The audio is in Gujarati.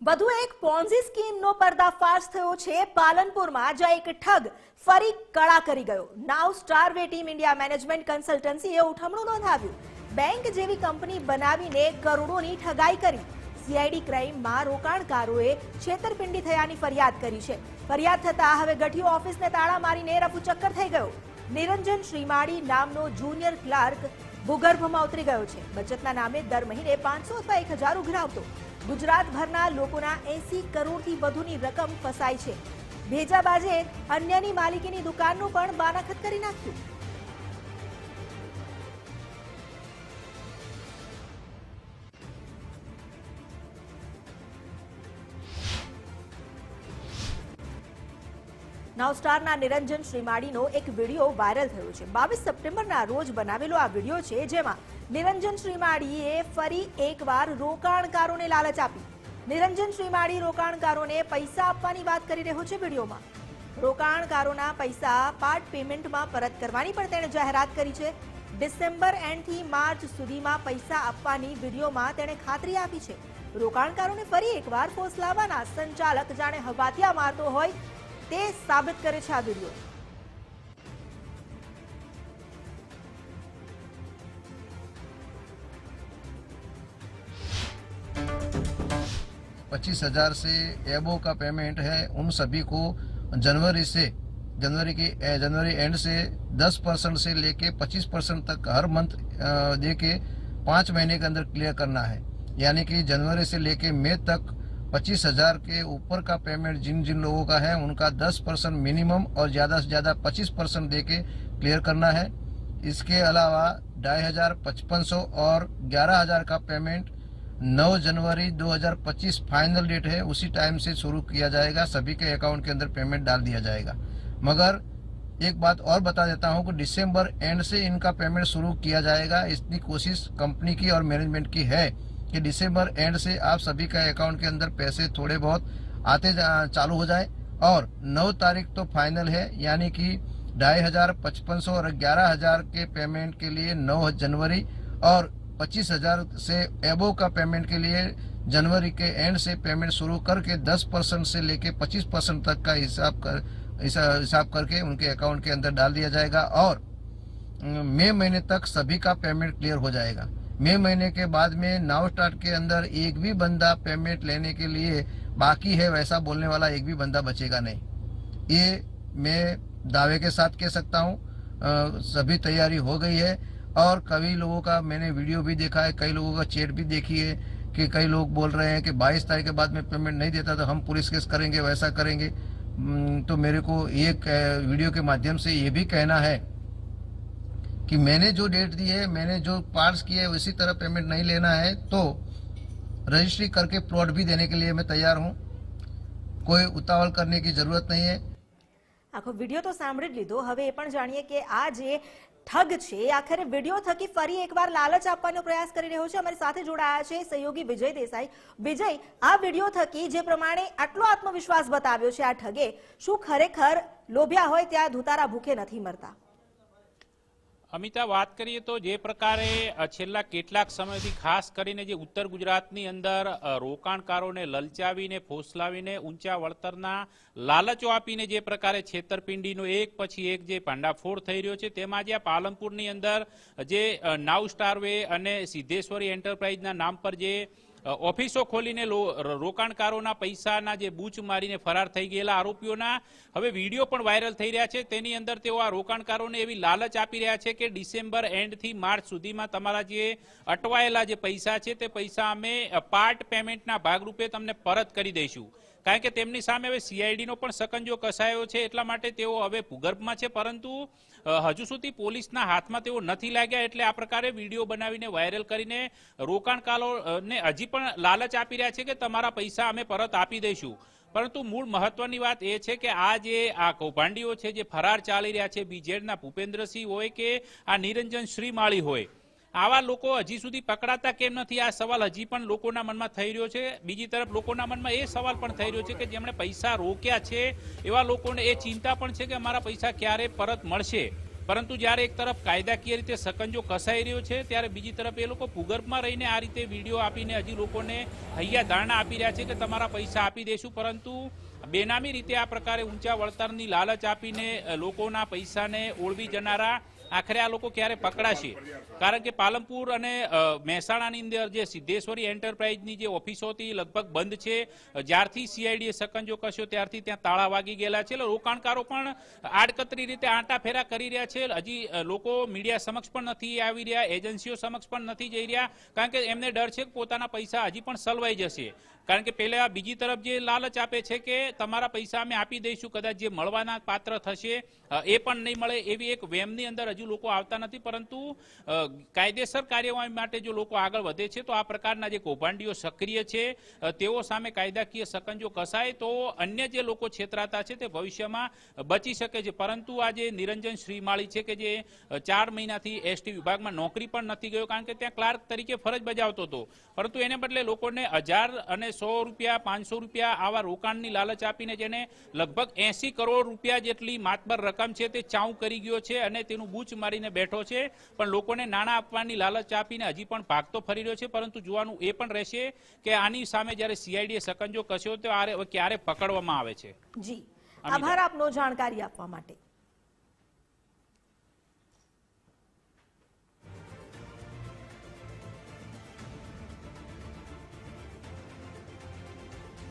વધુ એક પોન્ઝી સ્કીમનો પર્દાફાશ થયો છે પાલનપુરમાં, જ્યાં એક ઠગ ફરી કળા કરી ગયો। નાવ સ્ટારવે ટીમ ઇન્ડિયા મેનેજમેન્ટ કન્સલ્ટન્સીએ ઉઠમણું નોંધાવ્યું। બેંક જેવી કંપની બનાવીને કરોડોની ઠગાઈ કરી। સીઆઈડી ક્રાઇમમાં રોકાણકારોએ છેતરપિંડી થયાની ફરિયાદ કરી છે। ફરિયાદ થતાં હવે ગઠિયો ઓફિસને તાળા મારીને રફુચક્કર થઈ ગયો। નિરંજન શ્રીમાળી નામનો જુનિયર ક્લાર્ક ભૂગર્ભમાં ઉતરી ગયો છે। બચતના નામે દર મહિને 500 અથવા 1000 ઉઘરાવતો। ગુજરાતભરના લોકોના 80 કરોડથી વધુની રકમ ફસાઈ છે। ભેજાબાજે અન્યની માલિકીની દુકાનનું પણ બાનાખત કરી નાખ્યું। નવસ્ટારના નિરંજન શ્રીમાળીનો એક વિડીયો વાયરલ થયો છે। 22 સપ્ટેમ્બરના રોજ બનાવેલો આ વિડીયો છે, જેમાં નિરંજન શ્રીમાળીએ ફરી એકવાર રોકાણકારોને લાલચ આપી। નિરંજન શ્રીમાળી રોકાણકારોને પૈસા આપવાની વાત કરી રહ્યો છે। વિડીયોમાં રોકાણકારોના પૈસા પાર્ટ પેમેન્ટમાં પરત કરવાની પણ તેણે જાહેરાત કરી છે। ડિસેમ્બર એન્ડથી માર્ચ સુધીમાં પૈસા આપવાની વિડીયોમાં તેણે ખાતરી આપી છે। રોકાણકારોને ફરી એકવાર ફોસલાવાના સંચાલક જાણે હવાતિયા મારતો હોય તે સાબિત કરે છે આ વિડીયો। 25,000 से एबो का पेमेंट है उन सभी को जनवरी एंड से 10% से लेके 25% तक हर मंथ दे के 5 महीने के अंदर क्लियर करना है। यानी कि जनवरी से लेके मई तक 25,000 के ऊपर का पेमेंट जिन जिन लोगों का है उनका 10% मिनिमम और ज़्यादा से ज़्यादा 25% दे के क्लियर करना है। इसके अलावा 2,500, 5,500 और 11,000 का पेमेंट 9 जनवरी 2025 फाइनल डेट है, उसी टाइम से शुरू किया जाएगा। सभी के अकाउंट के अंदर पेमेंट डाल दिया जाएगा। मगर एक बात और बता देता हूं कि दिसंबर एंड से इनका पेमेंट शुरू किया जाएगा। इतनी कोशिश कंपनी की और मैनेजमेंट की है कि दिसंबर एंड से आप सभी का अकाउंट के अंदर पैसे थोड़े बहुत आते चालू हो जाए। और 9 तारीख तो फाइनल है, यानी कि 2,500, 5,500 और 11,000 के पेमेंट के लिए 9 जनवरी और 25,000 से एबो का पेमेंट के लिए जनवरी के एंड से पेमेंट शुरू करके 10% से लेके 25% तक का हिसाब करके उनके अकाउंट के अंदर डाल दिया जाएगा। और मई महीने तक सभी का पेमेंट क्लियर हो जाएगा। मई महीने के बाद में नाउ स्टार्ट के अंदर एक भी बंदा पेमेंट लेने के लिए बाकी है वैसा बोलने वाला एक भी बंदा बचेगा नहीं। ये मैं दावे के साथ कह सकता हूँ। सभी तैयारी हो गई है। और कई लोगों का मैंने वीडियो भी देखा है, कई लोगों का चैट भी देखी है कि कई लोग बोल रहे हैं कि 22 तारीख के बाद में पेमेंट नहीं देता तो हम पुलिस केस करेंगे, वैसा करेंगे। तो मेरे को एक वीडियो के माध्यम से ये भी कहना है कि मैंने जो डेट दी है, मैंने जो पार्ट्स किए है, उसी तरह पेमेंट नहीं लेना है तो रजिस्ट्री करके प्लॉट भी देने के लिए मैं तैयार हूँ। कोई उतावल करने की जरूरत नहीं है। આખો વિડીયો તો સાંભળી જ લીધો। હવે એ પણ જાણીએ કે આ જે ઠગ છે આખરે વિડીયો થકી ફરી એકવાર લાલચ આપવાનો પ્રયાસ કરી રહ્યો છે। અમારી સાથે જોડાયા છે સહયોગી વિજય દેસાઈ। વિજય, આ વિડીયો થકી જે પ્રમાણે આટલો આત્મવિશ્વાસ બતાવ્યો છે આ ઠગે, શું ખરેખર લોભ્યા હોય ત્યાં ધુતારા ભૂખે નથી મરતા? અમિતા, વાત કરીએ તો જે પ્રકારે છેલ્લા કેટલાક સમયથી ખાસ કરીને જે ઉત્તર ગુજરાતની અંદર રોકાણકારોને લલચાવીને ફોસલાવીને ઊંચા વળતરના લાલચો આપીને જે પ્રકારે છેતરપિંડીનો એક પછી એક જે ભાંડાફોડ થઈ રહ્યો છે, તેમાં જે પાલનપુરની અંદર જે નાવ સ્ટારવે અને સિદ્ધેશ્વરી એન્ટરપ્રાઇઝના નામ પર જે ઓફિસો ખોલીને રોકાણકારોના પૈસાના જે બૂચ મારીને ફરાર થઈ ગયેલા આરોપીઓના હવે વિડીયો પણ વાયરલ થઈ રહ્યા છે। તેની અંદર તેઓ આ રોકાણકારોને એવી લાલચ આપી રહ્યા છે કે ડિસેમ્બર એન્ડથી માર્ચ સુધીમાં તમારા જે અટવાયેલા જે પૈસા છે તે પૈસા અમે પાર્ટ પેમેન્ટના ભાગરૂપે તમને પરત કરી દઈશું। કારણ કે તેમની સામે હવે સીઆઈડીનો પણ સકંજો કસાયો છે, એટલા માટે તેઓ હવે ભૂગર્ભમાં છે, પરંતુ હજુ સુધી પોલીસના હાથમાં તેઓ નથી લાગ્યા। એટલે આ પ્રકારે વિડીયો બનાવીને વાયરલ કરીને રોકાણકારોને હજી પણ લાલચ આપી રહ્યા છે કે તમારા પૈસા અમે પરત આપી દઈશું। પરંતુ મૂળ મહત્વની વાત એ છે કે આ જે આ કૌભાંડીઓ છે જે ફરાર ચાલી રહ્યા છે, બીજેડના ભૂપેન્દ્રસિંહ હોય કે આ નિરંજન શ્રીમાળી હોય, આવા લોકો હજી સુધી પકડાતા કેમ નથી? આ સવાલ હજી પણ લોકોના મનમાં થઈ રહ્યો છે। બીજી તરફ લોકોના મનમાં એ સવાલ પણ થઈ રહ્યો છે કે જેમણે પૈસા રોક્યા છે એવા લોકોને એ ચિંતા પણ છે કે અમારા પૈસા ક્યારે પરત મળશે। પરંતુ જ્યારે એક તરફ કાયદાકીય રીતે સકંજો કસાઈ રહ્યો છે ત્યારે બીજી તરફ એ લોકો ભૂગર્ભમાં રહીને આ રીતે વિડીયો આપીને હજી લોકોને હૈયા ધારણા આપી રહ્યા છે કે તમારા પૈસા આપી દેશું, પરંતુ બેનામી રીતે આ પ્રકારે ઊંચા વળતરની લાલચ આપીને લોકોના પૈસાને ઓળવી જનારા આખરે આ લોકો ક્યારે પકડાશે? કારણ કે પાલનપુર અને મહેસાણાની અંદર જે સિદ્ધેશ્વરી એન્ટરપ્રાઇઝની જે ઓફિસો હતી લગભગ બંધ છે. જ્યારથી સીઆઈડીએ સકંજો કસ્યો ત્યારથી ત્યાં તાળા વાગી ગયેલા છે. એટલે રોકાણકારો પણ આડકતરી રીતે આંટા ફેરા કરી રહ્યા છે. હજી લોકો મીડિયા સમક્ષ પણ નથી આવી રહ્યા, એજન્સીઓ સમક્ષ પણ નથી જઈ રહ્યા, કારણ કે એમને ડર છે કે પોતાના પૈસા હજી પણ સલવાઈ જશે. કારણ કે પહેલા બીજી તરફ જે લાલચ આપે છે કે તમારા પૈસા અમે આપી દઈશું, કદાચ જે મળવાના પાત્ર થશે એ પણ નહીં મળે, એવી એક વેમની અંદર હજુ લોકો આવતા નથી. પરંતુ કાયદેસર કાર્યવાહી માટે જો લોકો આગળ વધે છે તો આ પ્રકારના જે કૌભાંડીઓ સક્રિય છે તેઓ સામે કાયદાકીય સકંજો કસાય તો અન્ય જે લોકો છેતરાતા છે તે ભવિષ્યમાં બચી શકે છે. પરંતુ આ જે નિરંજન શ્રીમાળી છે કે જે 4 મહિનાથી એસટી વિભાગમાં નોકરી પણ નથી ગયો, કારણ કે ત્યાં ક્લાર્ક તરીકે ફરજ બજાવતો હતો, પરંતુ એને બદલે લોકોને 1000 અને 100 રૂપિયા 500 રૂપિયા આવા રોકાણની લાલચ આપીને જેને લગભગ 80 કરોડ રૂપિયા જેટલી માતબર રકમ છે તે ચાઉ કરી ગયો છે અને તેનું બૂચ મારીને બેઠો છે. પણ લોકોને નાણાં આપવાની લાલચ આપીને હજી પણ ભાગતો ફરી રહ્યો છે. પરંતુ જોવાનું એ પણ રહેશે કે આની સામે જ્યારે સીઆઈડીએ સકંજો કસ્યો તો ક્યારે પકડવામાં આવે છે. જી, આભાર આપનો જાણકારી આપવા માટે.